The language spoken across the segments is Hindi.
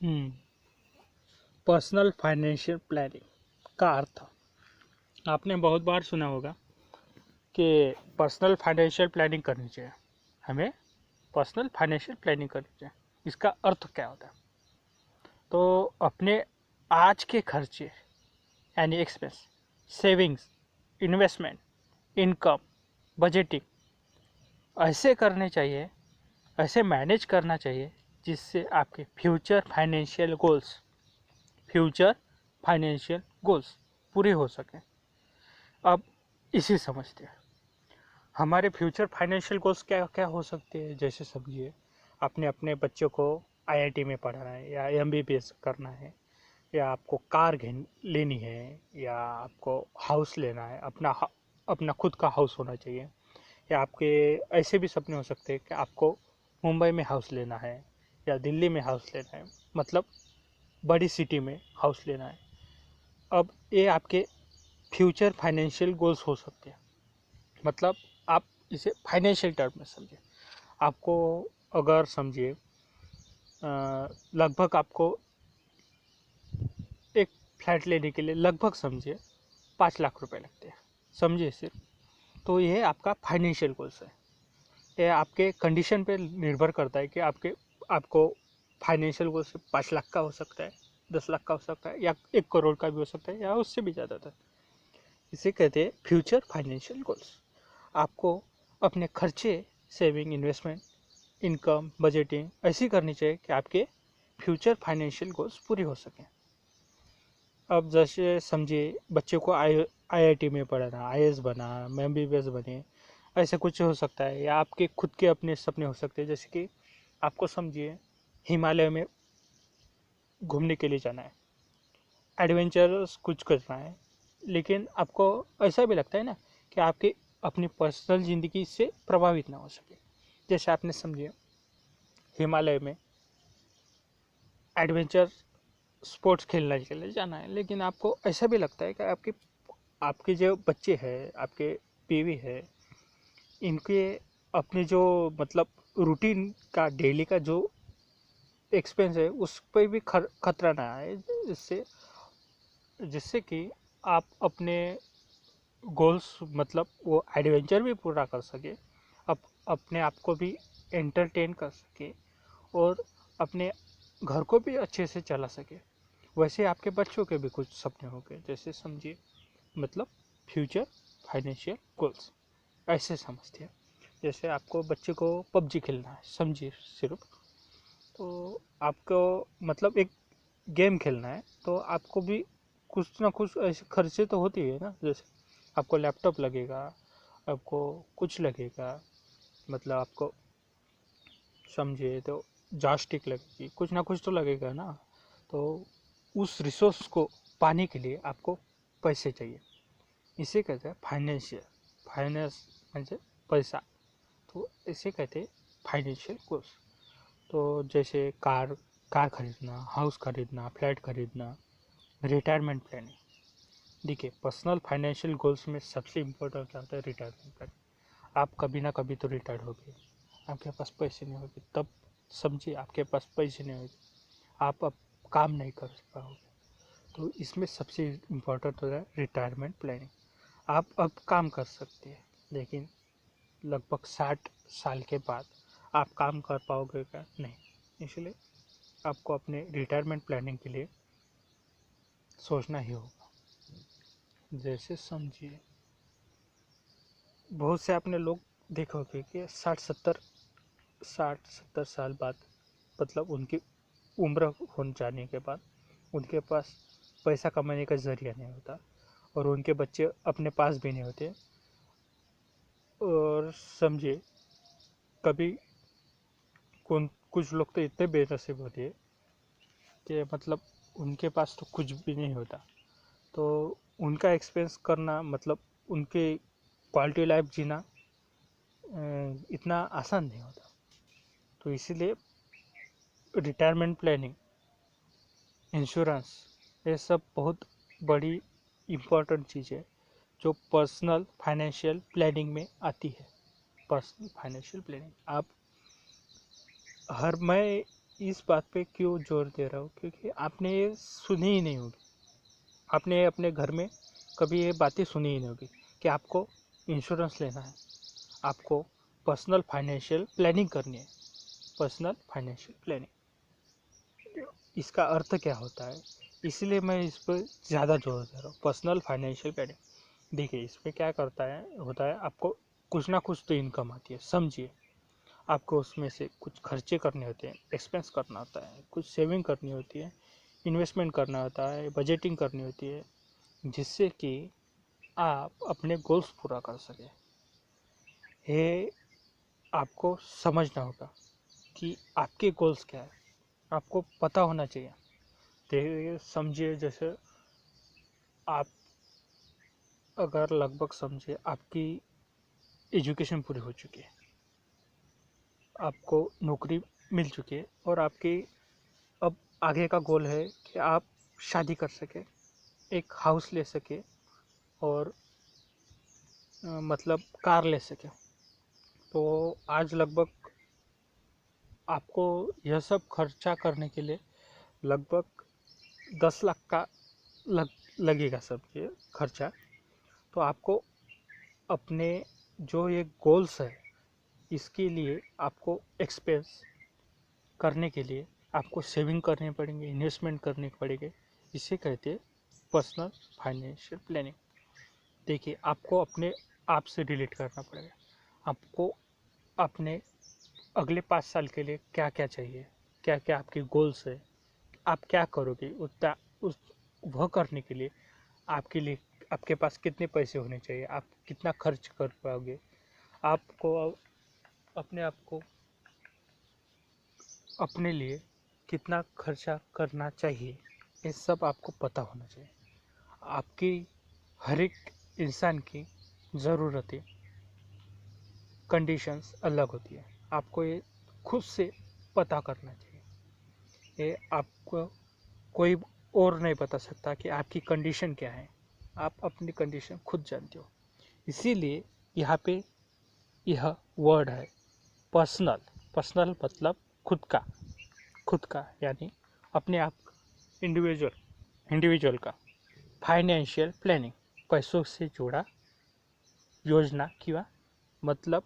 हम्म पर्सनल फाइनेंशियल प्लानिंग का अर्थ आपने बहुत बार सुना होगा कि पर्सनल फाइनेंशियल प्लानिंग करनी चाहिए। हमें पर्सनल फाइनेंशियल प्लानिंग करनी चाहिए। इसका अर्थ क्या होता है? तो अपने आज के खर्चे यानी expense, savings, investment, income, budgeting ऐसे करने चाहिए, ऐसे मैनेज करना चाहिए जिससे आपके फ्यूचर फाइनेंशियल गोल्स पूरे हो सकें। अब इसी समझते हैं हमारे फ्यूचर फाइनेंशियल गोल्स क्या क्या हो सकते हैं। जैसे समझिए, आपने अपने बच्चों को आईआईटी में पढ़ाना है या एमबीबीएस करना है, या आपको कार लेनी है, या आपको हाउस लेना है, अपना खुद का हाउस होना चाहिए। या आपके ऐसे भी सपने हो सकते हैं कि आपको मुंबई में हाउस लेना है या दिल्ली में हाउस लेना है, मतलब बड़ी सिटी में हाउस लेना है। अब ये आपके फ्यूचर फाइनेंशियल गोल्स हो सकते हैं। मतलब आप इसे फाइनेंशियल टर्म में समझिए। आपको अगर समझिए लगभग आपको एक फ्लैट लेने के लिए लगभग समझिए 5 लाख रुपए लगते हैं, समझिए सिर्फ। तो ये आपका फाइनेंशियल गोल्स है। ये आपके कंडीशन पे निर्भर करता है कि आपको फाइनेंशियल गोल से 5 लाख का हो सकता है, 10 लाख का हो सकता है, या 1 करोड़ का भी हो सकता है, या उससे भी ज़्यादा था। इसे कहते हैं फ्यूचर फाइनेंशियल गोल्स। आपको अपने खर्चे, सेविंग, इन्वेस्टमेंट, इनकम, बजटिंग ऐसी करनी चाहिए कि आपके फ्यूचर फाइनेंशियल गोल्स पूरे हो सकें। अब जैसे समझिए, बच्चे को आईआईटी में पढ़ाना, आईएएस बना, एमबीबीएस बने, ऐसे कुछ हो सकता है। या आपके खुद के अपने सपने हो सकते हैं, जैसे कि आपको समझिए हिमालय में घूमने के लिए जाना है, एडवेंचरस कुछ करना है। लेकिन आपको ऐसा भी लगता है ना कि आपकी अपनी पर्सनल ज़िंदगी से प्रभावित ना हो सके। जैसे आपने समझिए हिमालय में एडवेंचर स्पोर्ट्स खेलने के लिए जाना है, लेकिन आपको ऐसा भी लगता है कि आपके जो बच्चे हैं, आपके बीवी है, इनके अपने जो मतलब रूटीन का डेली का जो एक्सपेंस है उस पर भी खतरा ना आए, जिससे जिससे कि आप अपने गोल्स मतलब वो एडवेंचर भी पूरा कर सके, अप अपने आप को भी एंटरटेन कर सके, और अपने घर को भी अच्छे से चला सके। वैसे आपके बच्चों के भी कुछ सपने होंगे, जैसे समझिए मतलब फ्यूचर फाइनेंशियल गोल्स ऐसे समझते हैं। जैसे आपको बच्चे को पबजी खेलना है, समझिए सिर्फ। तो आपको मतलब एक गेम खेलना है, तो आपको भी कुछ ना कुछ ऐसे खर्चे तो होती है ना। जैसे आपको लैपटॉप लगेगा, आपको कुछ लगेगा, मतलब आपको समझिए तो जॉयस्टिक लगेगी, कुछ ना कुछ तो लगेगा ना। तो उस रिसोर्स को पाने के लिए आपको पैसे चाहिए। इसे कहते हैं फाइनेंस म्हणजे पैसा। तो इसे कहते हैं फाइनेंशियल गोल्स। तो जैसे कार खरीदना, हाउस खरीदना, फ्लैट खरीदना, रिटायरमेंट प्लानिंग। देखिए, पर्सनल फाइनेंशियल गोल्स में सबसे इम्पोर्टेंट क्या होता है? Retirement planning. आप कभी ना कभी तो रिटायर्ड होगे, आपके पास पैसे नहीं होंगे, तब समझिए आपके पास पैसे नहीं होंगे, आप अब काम नहीं कर पाओगे। तो इसमें सबसे इम्पोर्टेंट होता है रिटायरमेंट प्लानिंग। आप अब काम कर सकते हैं, लेकिन लगभग 60 साल के बाद आप काम कर पाओगे क्या? नहीं। इसलिए आपको अपने रिटायरमेंट प्लानिंग के लिए सोचना ही होगा। जैसे समझिए, बहुत से आपने लोग देखे होंगे कि 60-70 साल बाद, मतलब उनकी उम्र हो जाने के बाद, उनके पास पैसा कमाने का जरिया नहीं होता, और उनके बच्चे अपने पास भी नहीं होते। और समझिए, कभी कौन कुछ लोग तो इतने बेनसीब होते हैं कि मतलब उनके पास तो कुछ भी नहीं होता। तो उनका एक्सपेंस करना, मतलब उनके क्वालिटी लाइफ जीना इतना आसान नहीं होता। तो इसीलिए रिटायरमेंट प्लानिंग, इंश्योरेंस, ये सब बहुत बड़ी इम्पोर्टेंट चीज़ है जो पर्सनल फाइनेंशियल प्लानिंग में आती है। पर्सनल फाइनेंशियल प्लानिंग आप हर मैं इस बात पे क्यों जोर दे रहा हूँ, क्योंकि आपने ये सुनी ही नहीं होगी, आपने अपने घर में कभी ये बातें सुनी ही नहीं होगी कि आपको इंश्योरेंस लेना है, आपको पर्सनल फाइनेंशियल प्लानिंग करनी है। पर्सनल फाइनेंशियल प्लानिंग, इसका अर्थ क्या होता है, इसलिए मैं इस पर ज़्यादा जोर दे रहा हूँ। पर्सनल फाइनेंशियल प्लानिंग, देखिए इसमें क्या करता है होता है, आपको कुछ ना कुछ तो इनकम आती है, समझिए। आपको उसमें से कुछ खर्चे करने होते हैं, एक्सपेंस करना होता है, कुछ सेविंग करनी होती है, इन्वेस्टमेंट करना होता है, बजटिंग करनी होती है, जिससे कि आप अपने गोल्स पूरा कर सकें। ये आपको समझना होगा कि आपके गोल्स क्या है, आपको पता होना चाहिए। देखिए समझिए, जैसे आप अगर लगभग समझिए आपकी एजुकेशन पूरी हो चुकी है, आपको नौकरी मिल चुकी है, और आपकी अब आगे का गोल है कि आप शादी कर सके, एक हाउस ले सके, और मतलब कार ले सके। तो आज लगभग आपको यह सब खर्चा करने के लिए लगभग 10 लाख का लगेगा सब ये खर्चा। तो आपको अपने जो ये गोल्स है, इसके लिए आपको एक्सपेंस करने के लिए आपको सेविंग करने पड़ेंगे, इन्वेस्टमेंट करने पड़ेंगे। इसे कहते हैं पर्सनल फाइनेंशियल प्लानिंग। देखिए आपको अपने आप से रिलेट करना पड़ेगा, आपको अपने अगले 5 साल के लिए क्या क्या चाहिए, क्या क्या आपके गोल्स है, आप क्या करोगे उतना उस वह करने के लिए आपके लिए आपके पास कितने पैसे होने चाहिए, आप कितना खर्च कर पाओगे, आपको अपने आप को अपने लिए कितना खर्चा करना चाहिए, ये सब आपको पता होना चाहिए। आपकी हर एक इंसान की ज़रूरतें, कंडीशंस अलग होती है, आपको ये खुद से पता करना चाहिए। ये आपको कोई और नहीं बता सकता कि आपकी कंडीशन क्या है, आप अपनी कंडीशन खुद जानते हो। इसीलिए यहाँ पे यह वर्ड है पर्सनल। पर्सनल मतलब खुद का यानी अपने आप, इंडिविजुअल का। फाइनेंशियल प्लानिंग, पैसों से जुड़ा योजना किंवा मतलब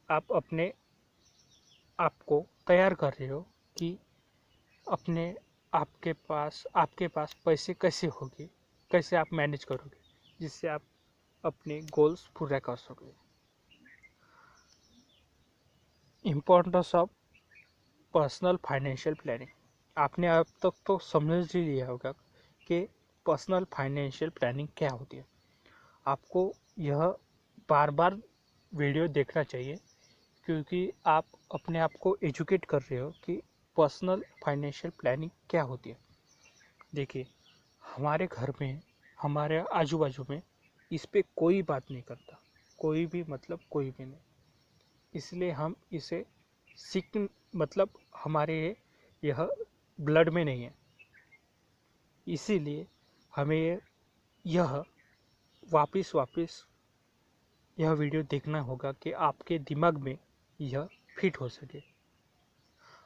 आप अपने आप को तैयार कर रहे हो कि अपने आपके पास पैसे कैसे होंगे, कैसे आप मैनेज करोगे, जिससे आप अपने गोल्स पूरा कर सकोगे। Importance of personal financial planning, आपने अब तक तो समझ ही लिया होगा कि पर्सनल फाइनेंशियल प्लानिंग क्या होती है। आपको यह बार बार वीडियो देखना चाहिए, क्योंकि आप अपने आप को एजुकेट कर रहे हो कि पर्सनल फाइनेंशियल प्लानिंग क्या होती है। देखिए हमारे घर में, हमारे आजू बाजू में इस पे कोई बात नहीं करता, कोई भी मतलब कोई भी नहीं। इसलिए हम इसे सीख मतलब हमारे यह ब्लड में नहीं है। इसीलिए हमें यह वापस वापस यह वीडियो देखना होगा कि आपके दिमाग में यह फिट हो सके।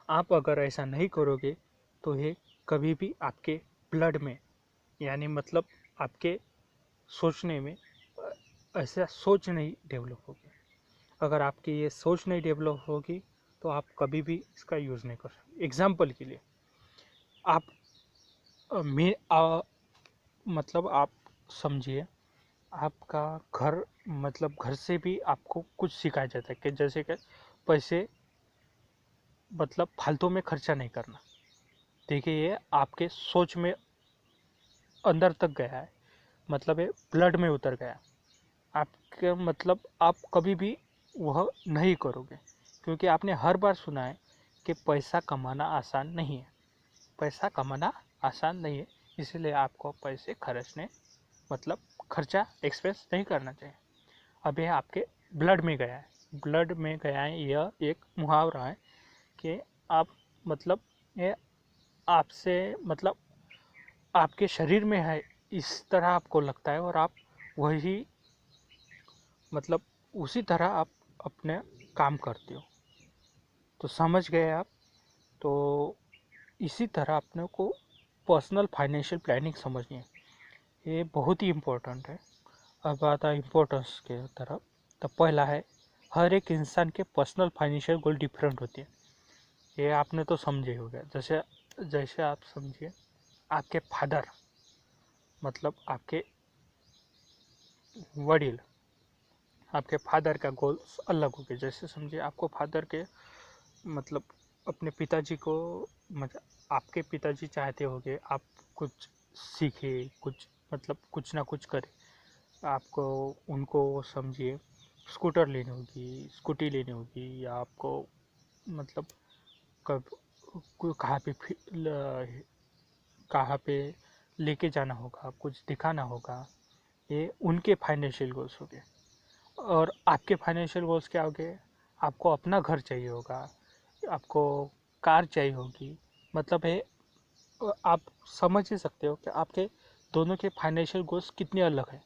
आप अगर ऐसा नहीं करोगे तो ये कभी भी आपके ब्लड में, यानी मतलब आपके सोचने में ऐसा सोच नहीं डेवलप होगी। अगर आपकी ये सोच नहीं डेवलप होगी तो आप कभी भी इसका यूज़ नहीं कर सकते। एग्जाम्पल के लिए आप मतलब आप समझिए, आपका घर, मतलब घर से भी आपको कुछ सिखाया जाता है कि जैसे कि पैसे मतलब फालतू में खर्चा नहीं करना। देखिए ये आपके सोच में अंदर तक गया है, मतलब ये ब्लड में उतर गया। आपके मतलब आप कभी भी वह नहीं करोगे, क्योंकि आपने हर बार सुना है कि पैसा कमाना आसान नहीं है, पैसा कमाना आसान नहीं है, इसलिए आपको पैसे खर्चने मतलब खर्चा एक्सपेंस नहीं करना चाहिए। अब यह आपके ब्लड में गया है, ब्लड में गया है, यह एक मुहावरा है कि आप मतलब ये आपसे मतलब आपके शरीर में है, इस तरह आपको लगता है, और आप वही मतलब उसी तरह आप अपने काम करते हो। तो समझ गए आप तो इसी तरह अपने को पर्सनल फाइनेंशियल प्लानिंग समझनी है, ये बहुत ही इम्पोर्टेंट है। अब आता है इम्पोर्टेंस के तरफ। तो पहला है, हर एक इंसान के पर्सनल फाइनेंशियल गोल डिफरेंट होते हैं। ये आपने तो समझे हो गया। जैसे जैसे आप समझिए, आपके फादर मतलब आपके वडील, आपके फादर का गोल्स अलग हो गए। जैसे समझिए आपको फादर के मतलब अपने पिताजी को, मतलब आपके पिताजी चाहते होंगे आप कुछ सीखे, कुछ मतलब कुछ ना कुछ करे। आपको उनको समझिए स्कूटर लेनी होगी, स्कूटी लेनी होगी, या आपको मतलब कब कहाँ पे कहाँ पे लेके जाना होगा, कुछ दिखाना होगा। ये उनके फाइनेंशियल गोल्स हो गए। और आपके फाइनेंशियल गोल्स क्या हो गए? आपको अपना घर चाहिए होगा, आपको कार चाहिए होगी। मतलब है, आप समझ ही सकते हो कि आपके दोनों के फाइनेंशियल गोल्स कितने अलग हैं।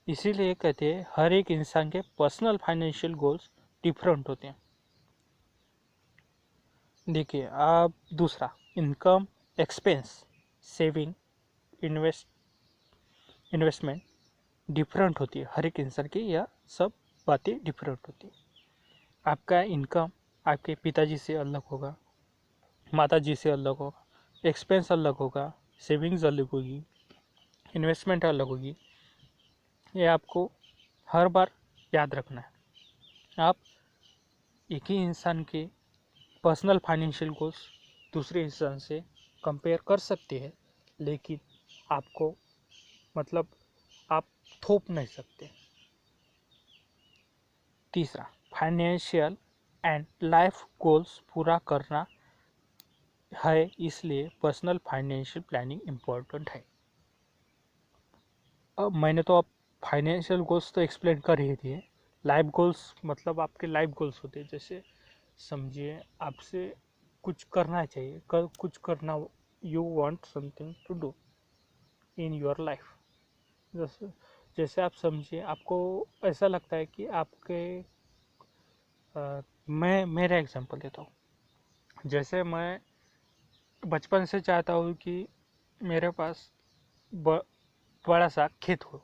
इसीलिए कहते हैं हर एक इंसान के पर्सनल फाइनेंशियल गोल्स डिफरेंट होते हैं। देखिए आप दूसरा, income, expense, saving, investment different होती है हर एक इंसान की। यह सब बातें डिफरेंट होती है। आपका इनकम आपके पिताजी से अलग होगा, माताजी से अलग होगा, एक्सपेंस अलग होगा, सेविंग्स अलग होगी, इन्वेस्टमेंट अलग होगी। ये आपको हर बार याद रखना है। आप एक ही इंसान के पर्सनल फाइनेंशियल गोल्स दूसरे इंसान से कंपेयर कर सकते हैं, लेकिन आपको मतलब आप थोप नहीं सकते। तीसरा, फाइनेंशियल एंड लाइफ गोल्स पूरा करना है, इसलिए पर्सनल फाइनेंशियल प्लानिंग इम्पोर्टेंट है। अब मैंने तो अब फाइनेंशियल गोल्स तो एक्सप्लेन कर ही दिए। लाइफ गोल्स मतलब आपके लाइफ गोल्स होते हैं। जैसे समझिए आपसे कुछ करना चाहिए, कुछ करना, you want something to do in your life. जैसे जैसे आप समझिए आपको ऐसा लगता है कि आपके मैं मेरा एग्जांपल देता हूँ। जैसे मैं बचपन से चाहता हूँ कि मेरे पास ब, बड़ा सा खेत हो।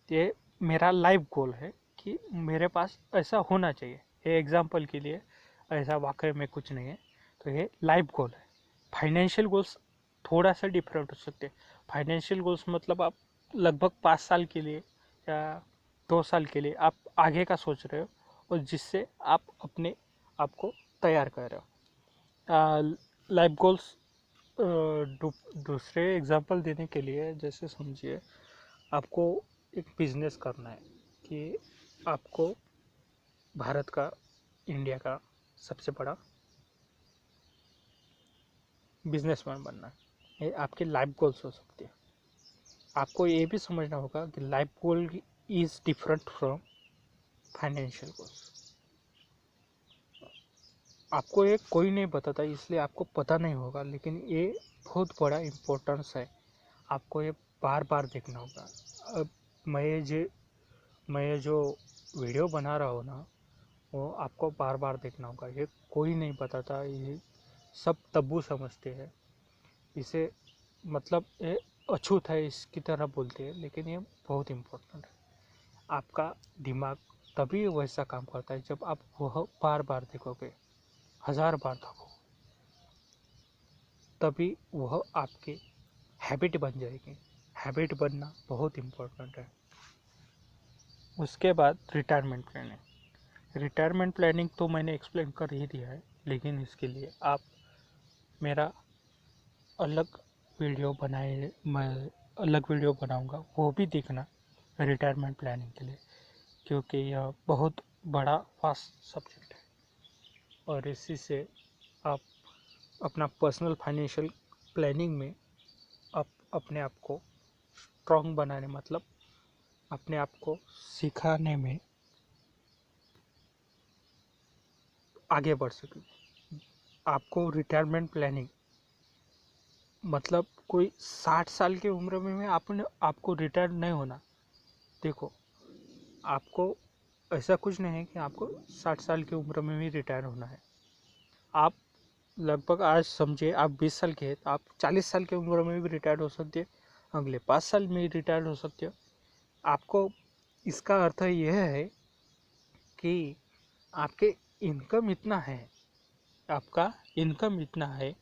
ये मेरा लाइफ गोल है कि मेरे पास ऐसा होना चाहिए। ये एग्जांपल के लिए, ऐसा वाकई में कुछ नहीं है। तो ये लाइफ गोल है। फाइनेंशियल गोल्स थोड़ा सा डिफरेंट हो सकते हैं। फाइनेंशियल गोल्स मतलब आप लगभग 5 साल के लिए या 2 साल के लिए आप आगे का सोच रहे हो, और जिससे आप अपने आप को तैयार कर रहे हो। लाइफ गोल्स दूसरे एग्जांपल देने के लिए, जैसे समझिए आपको एक बिजनेस करना है कि आपको भारत का, इंडिया का सबसे बड़ा बिजनेसमैन बनना है। ये आपके लाइफ गोल्स हो सकते हैं। आपको ये भी समझना होगा कि life goal is different from financial goals. आपको ये कोई नहीं बताता, इसलिए आपको पता नहीं होगा, लेकिन ये बहुत बड़ा इम्पोर्टेंस है। आपको ये बार बार देखना होगा। अब मैं जो वीडियो बना रहा हूँ ना, वो आपको बार बार देखना होगा। ये कोई नहीं बताता, ये सब तब्बू समझते हैं इसे। मतलब ये अछूत है इसकी तरह बोलते हैं, लेकिन ये बहुत इम्पोर्टेंट है। आपका दिमाग तभी वैसा काम करता है जब आप वह बार बार देखोगे, 1000 बार देखो, तभी वह आपकी हैबिट बन जाएगी। हैबिट बनना बहुत इम्पोर्टेंट है। उसके बाद रिटायरमेंट प्लानिंग। रिटायरमेंट प्लानिंग तो मैंने एक्सप्लेन कर ही दिया है, लेकिन इसके लिए आप मेरा अलग वीडियो बनाए, मैं अलग वीडियो बनाऊंगा, वो भी देखना रिटायरमेंट प्लानिंग के लिए, क्योंकि यह बहुत बड़ा वास्ट सब्जेक्ट है। और इसी से आप अपना पर्सनल फाइनेंशियल प्लानिंग में आप अपने आप को स्ट्रॉन्ग बनाने, मतलब अपने आप को सिखाने में आगे बढ़ सके। आपको रिटायरमेंट प्लानिंग मतलब कोई 60 साल की उम्र में आपको रिटायर नहीं होना। देखो, आपको ऐसा कुछ नहीं है कि आपको 60 साल की उम्र में भी रिटायर होना है। आप लगभग आज समझिए आप 20 साल के हैं तो आप 40 साल की उम्र में भी रिटायर्ड हो सकते हैं, अगले 5 साल में रिटायर्ड हो सकते हो। आपको इसका अर्थ यह है कि आपके इनकम इतना है, आपका इनकम इतना है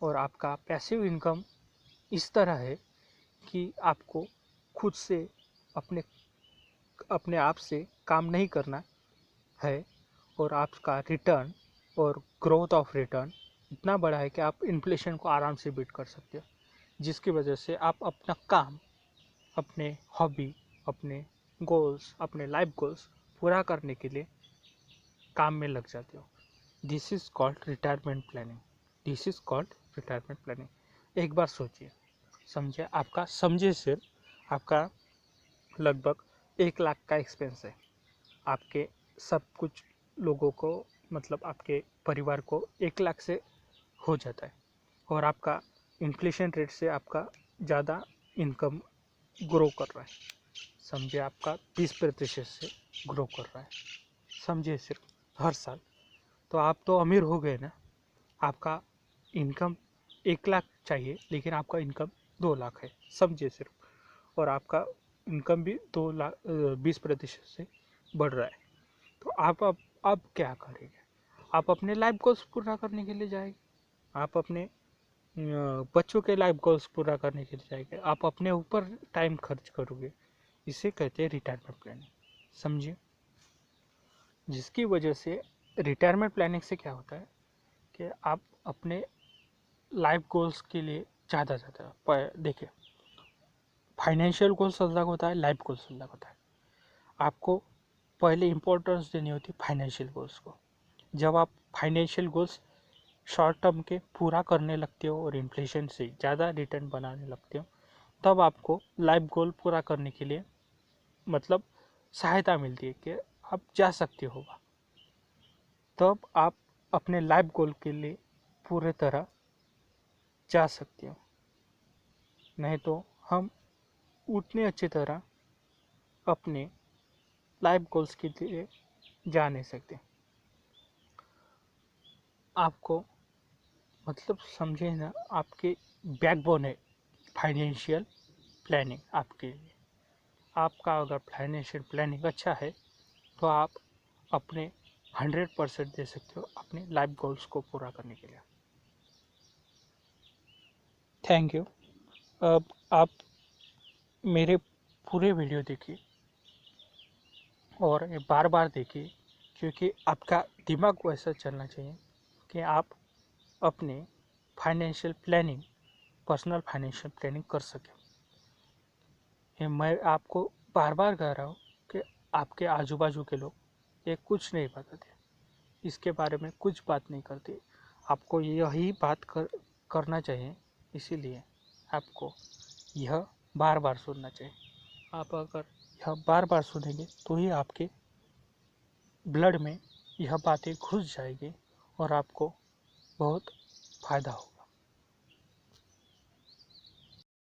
और आपका पैसिव इनकम इस तरह है कि आपको खुद से अपने अपने आप से काम नहीं करना है और आपका रिटर्न और ग्रोथ ऑफ रिटर्न इतना बड़ा है कि आप इन्फ्लेशन को आराम से बीट कर सकते हो, जिसकी वजह से आप अपना काम, अपने हॉबी, अपने गोल्स, अपने लाइफ गोल्स पूरा करने के लिए काम में लग जाते हो। This is called retirement planning. This is called retirement planning. एक बार सोचिए, समझिए आपका, समझिए सिर्फ आपका लगभग 1 लाख का एक्सपेंस है। आपके सब कुछ लोगों को, मतलब आपके परिवार को 1 लाख से हो जाता है और आपका इन्फ्लेशन रेट से आपका ज़्यादा इनकम ग्रो कर रहा है। समझिए आपका 20% से ग्रो कर रहा है, समझिए सिर्फ हर साल। तो आप तो अमीर हो गए ना। आपका इनकम 1 लाख चाहिए लेकिन आपका इनकम 2 लाख है, समझिए सिर्फ। और आपका इनकम भी 2 लाख 20% से बढ़ रहा है। तो आप क्या करेंगे? आप अपने लाइफ गोल्स पूरा करने के लिए जाएंगे, आप अपने बच्चों के लाइफ गोल्स पूरा करने के लिए जाएंगे, आप अपने ऊपर टाइम खर्च करोगे। इसे कहते हैं रिटायरमेंट प्लानिंग, समझिए। जिसकी वजह से रिटायरमेंट प्लानिंग से क्या होता है कि आप अपने लाइफ गोल्स के लिए ज़्यादा देखिए, फाइनेंशियल गोल्स अलग होता है, लाइफ गोल्स अलग होता है। आपको पहले इम्पोर्टेंस देनी होती है फाइनेंशियल गोल्स को। जब आप फाइनेंशियल गोल्स शॉर्ट टर्म के पूरा करने लगते हो और इन्फ्लेशन से ज़्यादा रिटर्न बनाने लगते हो, तब आपको लाइफ गोल पूरा करने के लिए मतलब सहायता मिलती है कि आप जा सकते हो। तब आप अपने लाइफ गोल के लिए पूरे तरह जा सकते हो। नहीं तो हम उतने अच्छी तरह अपने लाइफ गोल्स के लिए जा नहीं सकते। आपको मतलब समझे ना, आपके बैकबोन है फाइनेंशियल प्लानिंग आपके लिए। आपका अगर फाइनेंशियल प्लानिंग अच्छा है तो आप अपने 100% दे सकते हो अपने लाइफ गोल्स को पूरा करने के लिए। Thank you. अब आप मेरे पूरे वीडियो देखिए और बार बार देखिए, क्योंकि आपका दिमाग वैसा चलना चाहिए कि आप अपने financial planning, personal financial planning कर सकें। ये मैं आपको बार बार कह रहा हूँ कि आपके आजू बाजू के लोग ये कुछ नहीं बताते, इसके बारे में कुछ बात नहीं करते। आपको यही बात करना चाहिए, इसीलिए आपको यह बार बार सुनना चाहिए। आप अगर यह बार बार सुनेंगे तो ही आपके ब्लड में यह बातें घुस जाएगी और आपको बहुत फ़ायदा होगा।